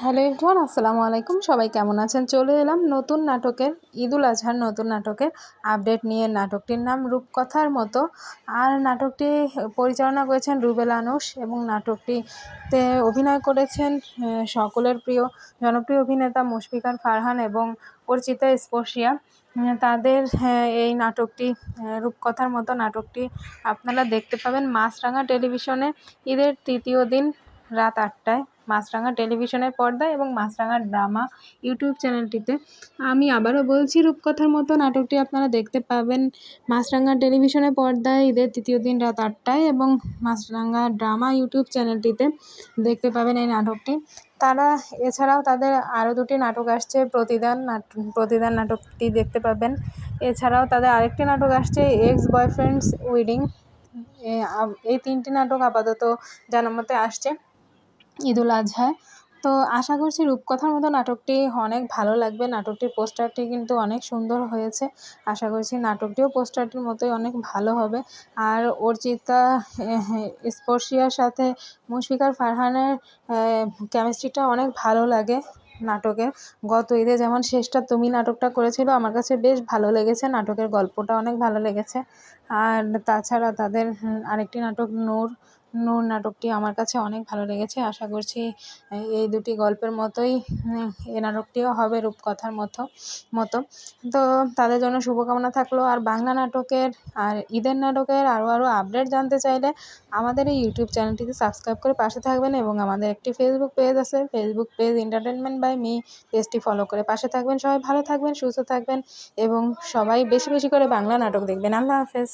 Hello everyone, আসসালামু আলাইকুম। সবাই কেমন আছেন? চলে এলাম নতুন নাটকের, ঈদুল আজহার নতুন নাটকের আপডেট নিয়ে। নাটকটির নাম রূপকথার মতো। আর নাটকটি পরিচালনা করেছেন রুবেল আনুশ এবং নাটকটিতে অভিনয় করেছেন সকলের প্রিয় জনপ্রিয় অভিনেতা মুশফিকার ফারহান এবং অর্চিতা স্পর্শিয়া। তাদের এই নাটকটি রূপকথার মতো নাটকটি আপনারা দেখতে পাবেন মাছরাঙা টেলিভিশনে ঈদের তৃতীয় দিন রাত ৮টায়, মাছরাঙা টেলিভিশনের পর্দায় এবং মাছরাঙা ড্রামা ইউটিউব চ্যানেলটিতে। আমি আবারও বলছি, রূপকথার মতো নাটকটি আপনারা দেখতে পাবেন মাছরাঙা টেলিভিশনের পর্দায় ঈদের তৃতীয় দিন রাত ৮টায় এবং মাছরাঙা ড্রামা ইউটিউব চ্যানেলটিতে দেখতে পাবেন এই নাটকটি। এছাড়াও তাদের আরও দুটি নাটক আসছে, প্রতিদান নাটকটি দেখতে পাবেন। এছাড়াও তাদের আরেকটি নাটক আসছে, এক্স বয়ফ্রেন্ডস ওয়েডিং। এই তিনটি নাটক আপাতত জানার মতে আসছে ঈদুল আজহায়। তো আশা করছি রূপকথার মতো নাটকটি অনেক ভালো লাগবে। নাটকটির পোস্টারটি কিন্তু অনেক সুন্দর হয়েছে। আশা করছি নাটকটিও পোস্টারটির মতোই অনেক ভালো হবে। আর অর্চিতা স্পর্শিয়ার সাথে মুশফিকার ফারহানের কেমিস্ট্রিটা অনেক ভালো লাগে নাটকে। গত ঈদে যেমন শেষটা তুমি নাটকটা করেছিল, আমার কাছে বেশ ভালো লেগেছে, নাটকের গল্পটা অনেক ভালো লেগেছে। আর তাছাড়া তাদের আরেকটি নাটক নূর নাটকটি আমার কাছে অনেক ভালো লেগেছে। আশা করছি এই দুটি গল্পের মতোই এই নাটকটিও হবে রূপকথার মতো। তো তাদের জন্য শুভকামনা থাকলো। আর বাংলা নাটকের আর ঈদের নাটকের আরও আপডেট জানতে চাইলে আমাদের এই ইউটিউব চ্যানেলটিতে সাবস্ক্রাইব করে পাশে থাকবেন এবং আমাদের একটি ফেসবুক পেজ আছে, Facebook page entertainment by me, পেজটি ফলো করে পাশে থাকবেন। সবাই ভালো থাকবেন, সুস্থ থাকবেন এবং সবাই বেশি বেশি করে বাংলা নাটক দেখবেন। আল্লাহ হাফেজ।